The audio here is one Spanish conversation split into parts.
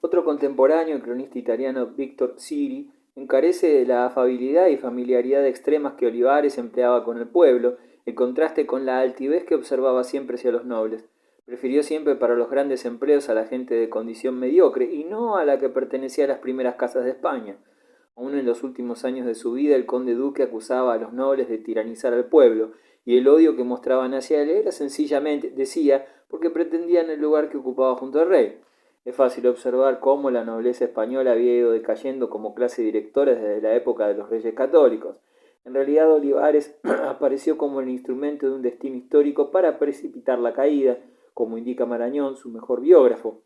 Otro contemporáneo, el cronista italiano Víctor Siri, encarece de la afabilidad y familiaridad extremas que Olivares empleaba con el pueblo, en contraste con la altivez que observaba siempre hacia los nobles. Prefirió siempre para los grandes empleos a la gente de condición mediocre y no a la que pertenecía a las primeras casas de España. Aún en los últimos años de su vida, el conde duque acusaba a los nobles de tiranizar al pueblo, y el odio que mostraban hacia él era sencillamente, decía, porque pretendían el lugar que ocupaba junto al rey. Es fácil observar cómo la nobleza española había ido decayendo como clase directora desde la época de los reyes católicos. En realidad, Olivares apareció como el instrumento de un destino histórico para precipitar la caída, como indica Marañón, su mejor biógrafo.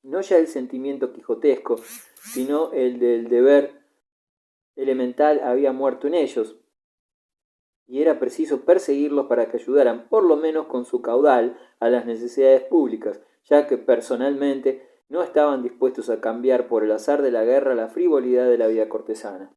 No ya el sentimiento quijotesco, sino el del deber elemental había muerto en ellos, y era preciso perseguirlos para que ayudaran, por lo menos con su caudal, a las necesidades públicas, ya que personalmente no estaban dispuestos a cambiar por el azar de la guerra la frivolidad de la vida cortesana.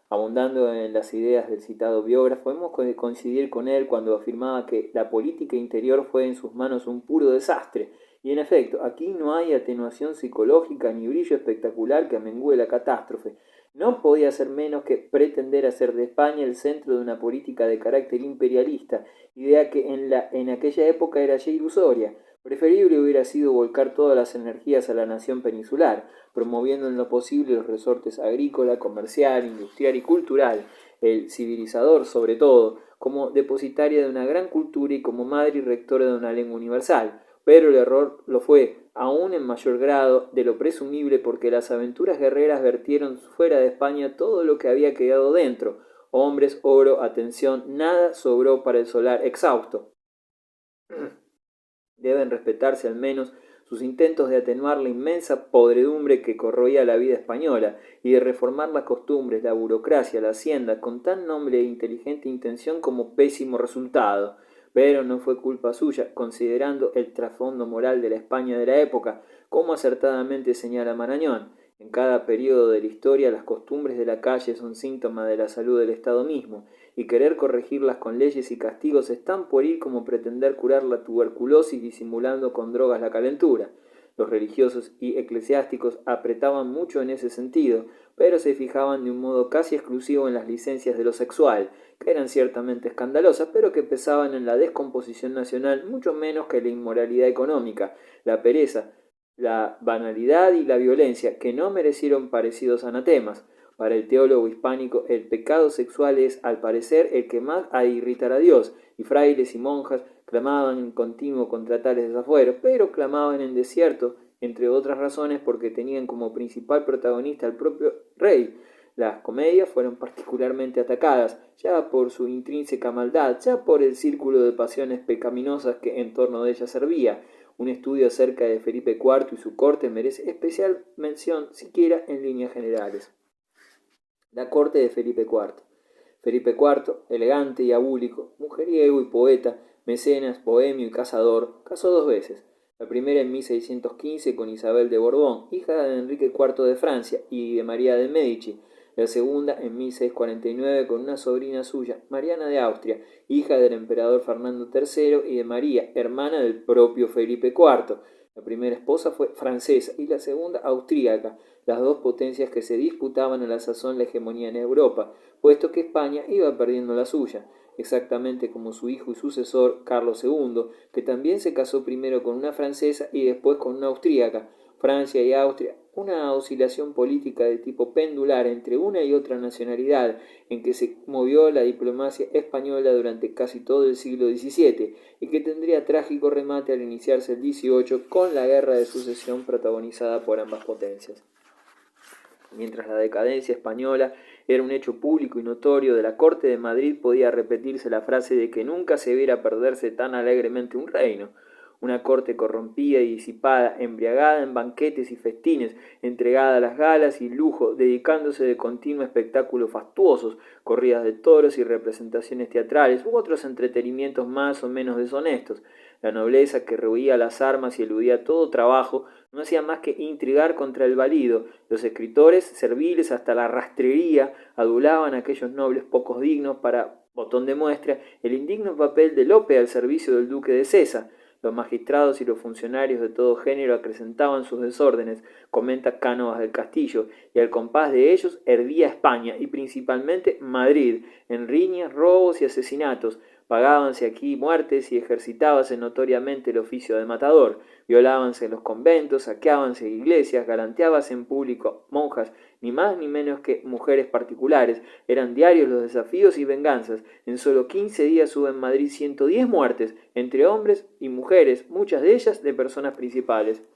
Abundando en las ideas del citado biógrafo, hemos de coincidir con él cuando afirmaba que la política interior fue en sus manos un puro desastre, y en efecto, aquí no hay atenuación psicológica ni brillo espectacular que amengüe la catástrofe. No podía ser menos que pretender hacer de España el centro de una política de carácter imperialista, idea que en aquella época era ya ilusoria. Preferible hubiera sido volcar todas las energías a la nación peninsular, promoviendo en lo posible los resortes agrícola, comercial, industrial y cultural, el civilizador sobre todo, como depositaria de una gran cultura y como madre y rectora de una lengua universal. Pero el error lo fue, aún en mayor grado de lo presumible, porque las aventuras guerreras vertieron fuera de España todo lo que había quedado dentro. Hombres, oro, atención, nada sobró para el solar exhausto. Deben respetarse al menos sus intentos de atenuar la inmensa podredumbre que corroía la vida española y de reformar las costumbres, la burocracia, la hacienda, con tan noble e inteligente intención como pésimo resultado. Pero no fue culpa suya, considerando el trasfondo moral de la España de la época, como acertadamente señala Marañón. En cada periodo de la historia las costumbres de la calle son síntoma de la salud del Estado mismo, y querer corregirlas con leyes y castigos es tan pueril como pretender curar la tuberculosis disimulando con drogas la calentura. Los religiosos y eclesiásticos apretaban mucho en ese sentido, pero se fijaban de un modo casi exclusivo en las licencias de lo sexual, que eran ciertamente escandalosas, pero que pesaban en la descomposición nacional mucho menos que la inmoralidad económica, la pereza, la banalidad y la violencia, que no merecieron parecidos anatemas. Para el teólogo hispánico, el pecado sexual es, al parecer, el que más ha de irritar a Dios, y frailes y monjas clamaban en continuo contra tales desafueros, pero clamaban en desierto, entre otras razones porque tenían como principal protagonista al propio rey. Las comedias fueron particularmente atacadas, ya por su intrínseca maldad, ya por el círculo de pasiones pecaminosas que en torno de ellas servía. Un estudio acerca de Felipe IV y su corte merece especial mención, siquiera en líneas generales. La corte de Felipe IV. Felipe IV, elegante y abúlico, mujeriego y poeta, mecenas, bohemio y cazador, casó dos veces. La primera en 1615 con Isabel de Borbón, hija de Enrique IV de Francia y de María de Medici. La segunda en 1649 con una sobrina suya, Mariana de Austria, hija del emperador Fernando III y de María, hermana del propio Felipe IV. La primera esposa fue francesa y la segunda austríaca, las dos potencias que se disputaban a la sazón la hegemonía en Europa, puesto que España iba perdiendo la suya, exactamente como su hijo y sucesor Carlos II, que también se casó primero con una francesa y después con una austríaca. Francia y Austria, una oscilación política de tipo pendular entre una y otra nacionalidad en que se movió la diplomacia española durante casi todo el siglo XVII y que tendría trágico remate al iniciarse el XVIII con la guerra de sucesión protagonizada por ambas potencias. Mientras la decadencia española era un hecho público y notorio, de la corte de Madrid podía repetirse la frase de que nunca se viera perderse tan alegremente un reino. Una corte corrompida y disipada, embriagada en banquetes y festines, entregada a las galas y lujo, dedicándose de continuo a espectáculos fastuosos, corridas de toros y representaciones teatrales u otros entretenimientos más o menos deshonestos. La nobleza, que rehuía las armas y eludía todo trabajo, no hacía más que intrigar contra el valido. Los escritores, serviles hasta la rastrería, adulaban a aquellos nobles pocos dignos para, botón de muestra, el indigno papel de Lope al servicio del duque de César. Los magistrados y los funcionarios de todo género acrecentaban sus desórdenes, comenta Cánovas del Castillo, y al compás de ellos hervía España, y principalmente Madrid, en riñas, robos y asesinatos. Pagábanse aquí muertes y ejercitábase notoriamente el oficio de matador. Violábanse los conventos, saqueábanse iglesias, galanteábase en público monjas, ni más ni menos que mujeres particulares. Eran diarios los desafíos y venganzas. En solo 15 días hubo en Madrid 110 muertes, entre hombres y mujeres, muchas de ellas de personas principales.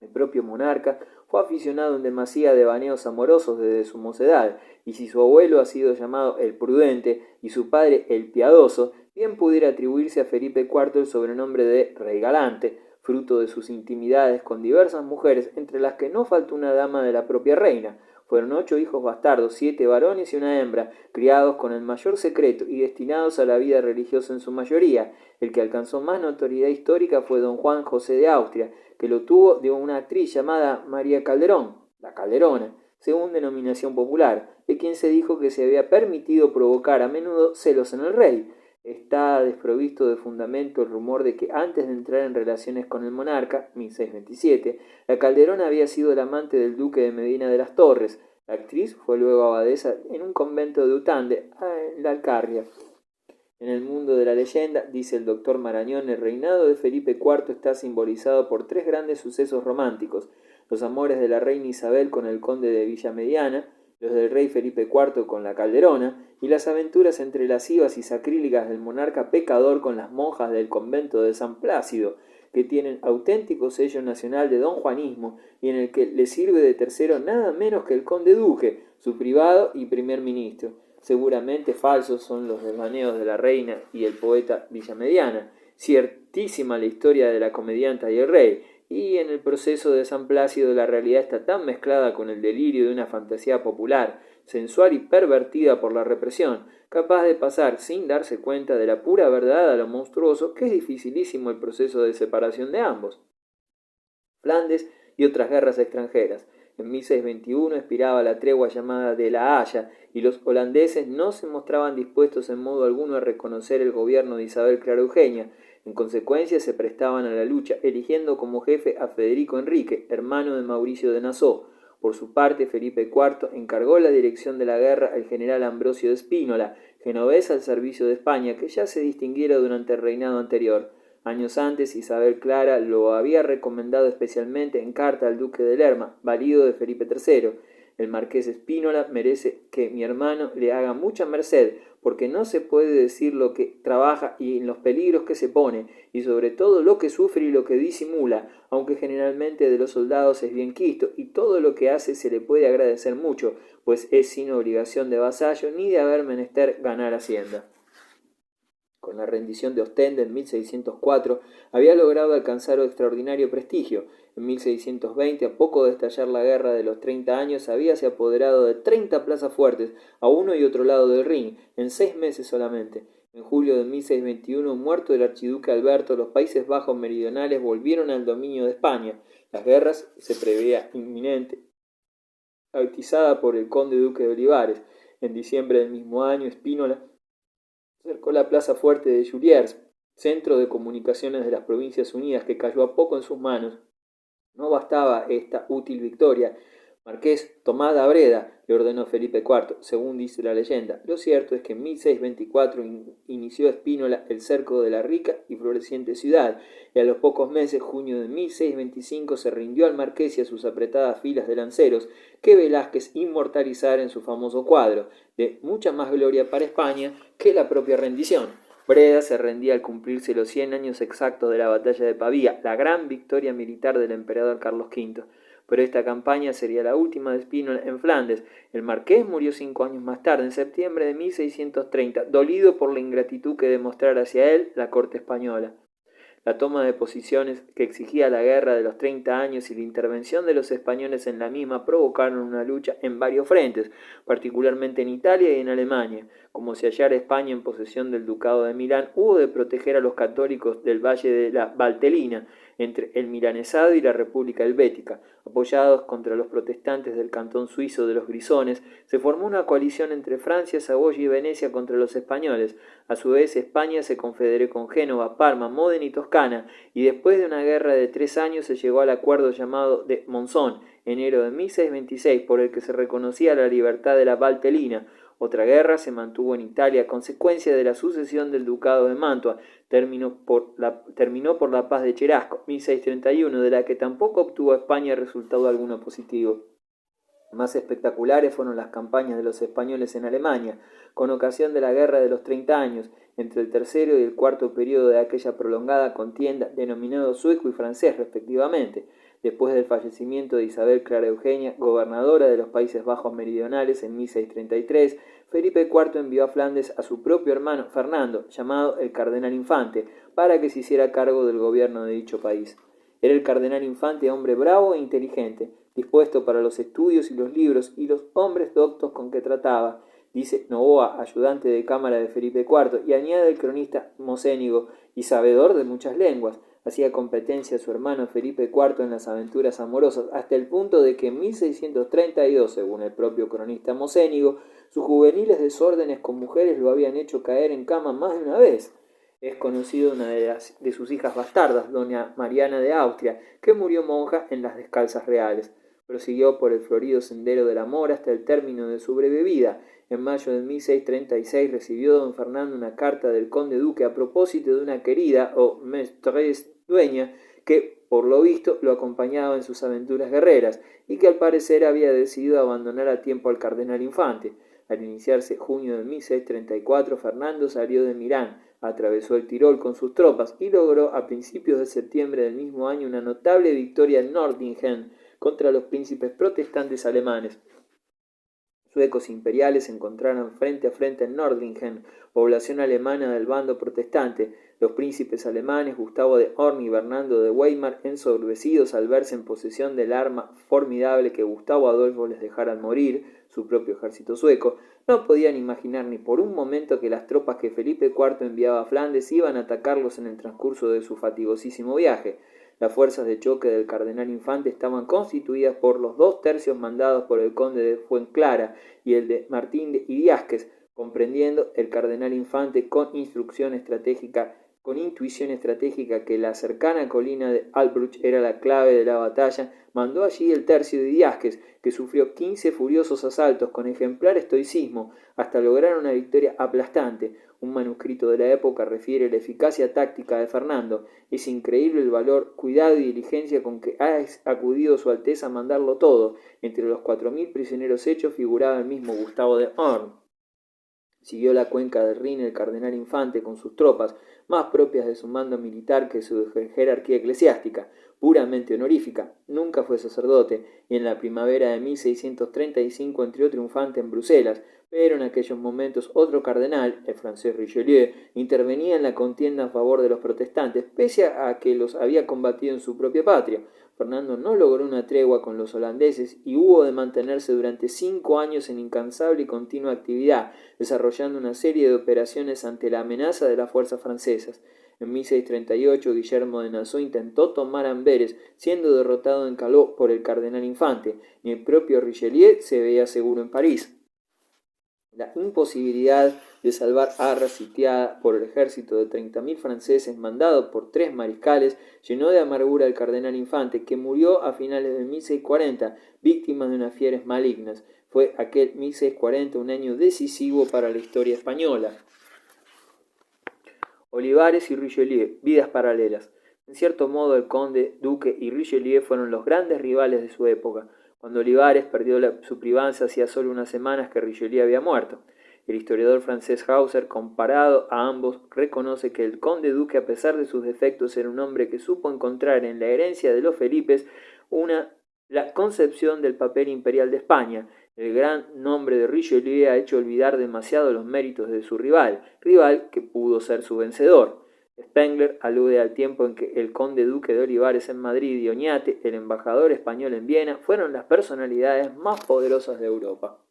El propio monarca fue aficionado en demasía de devaneos amorosos desde su mocedad, y si su abuelo ha sido llamado el prudente y su padre el piadoso, bien pudiera atribuirse a Felipe IV el sobrenombre de Rey Galante, fruto de sus intimidades con diversas mujeres, entre las que no faltó una dama de la propia reina. Fueron 8 hijos bastardos, 7 varones y una hembra, criados con el mayor secreto y destinados a la vida religiosa en su mayoría. El que alcanzó más notoriedad histórica fue don Juan José de Austria, que lo tuvo de una actriz llamada María Calderón, la Calderona, según denominación popular, de quien se dijo que se había permitido provocar a menudo celos en el rey. Está desprovisto de fundamento el rumor de que antes de entrar en relaciones con el monarca, 1627, la Calderona había sido el amante del duque de Medina de las Torres. La actriz fue luego abadesa en un convento de Utande, en la Alcarria. En el mundo de la leyenda, dice el doctor Marañón, el reinado de Felipe IV está simbolizado por 3 grandes sucesos románticos: los amores de la reina Isabel con el conde de Villamediana, los del rey Felipe IV con la Calderona, y las aventuras entre lascivas y sacrílegas del monarca pecador con las monjas del convento de San Plácido, que tienen auténtico sello nacional de donjuanismo y en el que le sirve de tercero nada menos que el conde duque, su privado y primer ministro. Seguramente falsos son los desvaneos de la reina y el poeta Villamediana, ciertísima la historia de la comedianta y el rey, y en el proceso de San Plácido la realidad está tan mezclada con el delirio de una fantasía popular, sensual y pervertida por la represión, capaz de pasar sin darse cuenta de la pura verdad a lo monstruoso, que es dificilísimo el proceso de separación de ambos. Flandes y otras guerras extranjeras. En 1621 expiraba la tregua llamada de La Haya, y los holandeses no se mostraban dispuestos en modo alguno a reconocer el gobierno de Isabel Clara Eugenia. En consecuencia se prestaban a la lucha, eligiendo como jefe a Federico Enrique, hermano de Mauricio de Nassau. Por su parte, Felipe IV encargó la dirección de la guerra al general Ambrosio de Spínola, genovés al servicio de España, que ya se distinguiera durante el reinado anterior. Años antes, Isabel Clara lo había recomendado especialmente en carta al duque de Lerma, valido de Felipe III. El marqués Spínola merece que mi hermano le haga mucha merced, porque no se puede decir lo que trabaja y en los peligros que se pone, y sobre todo lo que sufre y lo que disimula, aunque generalmente de los soldados es bien quisto, y todo lo que hace se le puede agradecer mucho, pues es sin obligación de vasallo ni de haber menester ganar hacienda. Con la rendición de Ostende en 1604, había logrado alcanzar extraordinario prestigio. En 1620, a poco de estallar la guerra de los 30 años, habíase apoderado de 30 plazas fuertes, a uno y otro lado del Rin, en 6 meses solamente. En julio de 1621, muerto el archiduque Alberto, los Países Bajos meridionales volvieron al dominio de España. Las guerras se preveía inminente, atizada por el conde duque de Olivares. En diciembre del mismo año, Spínola cercó la plaza fuerte de Juliers, centro de comunicaciones de las Provincias Unidas, que cayó a poco en sus manos. No bastaba esta útil victoria. Marqués, tomad a Breda, le ordenó Felipe IV, según dice la leyenda. Lo cierto es que en 1624 inició Spínola el cerco de la rica y floreciente ciudad, y a los pocos meses, junio de 1625, se rindió al marqués y a sus apretadas filas de lanceros, que Velázquez inmortalizara en su famoso cuadro, de mucha más gloria para España que la propia rendición. Breda se rendía al cumplirse los 100 años exactos de la batalla de Pavía, la gran victoria militar del emperador Carlos V. Pero esta campaña sería la última de Spínola en Flandes. El marqués murió 5 años más tarde, en septiembre de 1630, dolido por la ingratitud que demostrara hacia él la corte española. La toma de posiciones que exigía la guerra de los 30 años y la intervención de los españoles en la misma provocaron una lucha en varios frentes, particularmente en Italia y en Alemania. Como se hallara España en posesión del ducado de Milán, hubo de proteger a los católicos del valle de la Valtelina, entre el milanesado y la República Helvética. Apoyados contra los protestantes del cantón suizo de los Grisones, se formó una coalición entre Francia, Saboya y Venecia contra los españoles. A su vez, España se confederó con Génova, Parma, Módena y Toscana, cercana, y después de una guerra de 3 años se llegó al acuerdo llamado de Monzón, enero de 1626, por el que se reconocía la libertad de la Valtellina. Otra guerra se mantuvo en Italia a consecuencia de la sucesión del ducado de Mantua. Terminó por la paz de Cherasco, 1631, de la que tampoco obtuvo España resultado alguno positivo. Más espectaculares fueron las campañas de los españoles en Alemania, con ocasión de la Guerra de los 30 años, entre el tercero y el cuarto periodo de aquella prolongada contienda, denominado sueco y francés respectivamente. Después del fallecimiento de Isabel Clara Eugenia, gobernadora de los Países Bajos Meridionales en 1633, Felipe IV envió a Flandes a su propio hermano Fernando, llamado el Cardenal Infante, para que se hiciera cargo del gobierno de dicho país. Era el Cardenal Infante hombre bravo e inteligente, dispuesto para los estudios y los libros y los hombres doctos con que trataba, dice Novoa, ayudante de cámara de Felipe IV, y añade el cronista Mocénigo, y sabedor de muchas lenguas. Hacía competencia a su hermano Felipe IV en las aventuras amorosas, hasta el punto de que en 1632, según el propio cronista Mocénigo, sus juveniles desórdenes con mujeres lo habían hecho caer en cama más de una vez. Es conocido una de sus hijas bastardas, doña Mariana de Austria, que murió monja en las Descalzas Reales. Prosiguió por el florido sendero del amor hasta el término de su breve vida. En mayo de 1636 recibió don Fernando una carta del conde duque a propósito de una querida o maîtresse dueña que, por lo visto, lo acompañaba en sus aventuras guerreras y que al parecer había decidido abandonar a tiempo al cardenal Infante. Al iniciarse junio de 1634, Fernando salió de Milán, atravesó el Tirol con sus tropas y logró a principios de septiembre del mismo año una notable victoria en Nordlingen contra los príncipes protestantes alemanes. Suecos imperiales se encontraron frente a frente en Nordlingen, población alemana del bando protestante. Los príncipes alemanes Gustavo de Horn y Bernardo de Weimar, ensoberbecidos al verse en posesión del arma formidable que Gustavo Adolfo les dejara al morir, su propio ejército sueco, no podían imaginar ni por un momento que las tropas que Felipe IV enviaba a Flandes iban a atacarlos en el transcurso de su fatigosísimo viaje. Las fuerzas de choque del cardenal Infante estaban constituidas por los 2/3 mandados por el conde de Fuenclara y el de Martín de Idiáquez, comprendiendo el cardenal Infante con intuición estratégica que la cercana colina de Albruch era la clave de la batalla, mandó allí el tercio de Idiáquez, que sufrió 15 furiosos asaltos con ejemplar estoicismo hasta lograr una victoria aplastante. Un manuscrito de la época refiere la eficacia táctica de Fernando. Es increíble el valor, cuidado y diligencia con que ha acudido su Alteza a mandarlo todo. Entre los 4.000 prisioneros hechos figuraba el mismo Gustavo de Horn. Siguió la cuenca del Rin el cardenal Infante con sus tropas, más propias de su mando militar que su jerarquía eclesiástica, puramente honorífica. Nunca fue sacerdote, y en la primavera de 1635 entró triunfante en Bruselas, pero en aquellos momentos otro cardenal, el francés Richelieu, intervenía en la contienda a favor de los protestantes, pese a que los había combatido en su propia patria. Fernando no logró una tregua con los holandeses y hubo de mantenerse durante 5 años en incansable y continua actividad, desarrollando una serie de operaciones ante la amenaza de las fuerzas francesas. En 1638, Guillermo de Nassau intentó tomar Amberes, siendo derrotado en Calais por el cardenal Infante, y el propio Richelieu se veía seguro en París. La imposibilidad de salvar Arras, sitiada por el ejército de 30.000 franceses mandado por 3 mariscales, llenó de amargura al cardenal Infante, que murió a finales de 1640, víctima de unas fiebres malignas. Fue aquel 1640 un año decisivo para la historia española. Olivares y Richelieu, vidas paralelas. En cierto modo, el conde, duque y Richelieu fueron los grandes rivales de su época. Cuando Olivares perdió su privanza hacía solo unas semanas que Richelieu había muerto. El historiador francés Hauser, comparado a ambos, reconoce que el conde duque, a pesar de sus defectos, era un hombre que supo encontrar en la herencia de los Felipes la concepción del papel imperial de España. El gran nombre de Richelieu ha hecho olvidar demasiado los méritos de su rival que pudo ser su vencedor. Spengler alude al tiempo en que el conde duque de Olivares en Madrid y Oñate, el embajador español en Viena, fueron las personalidades más poderosas de Europa.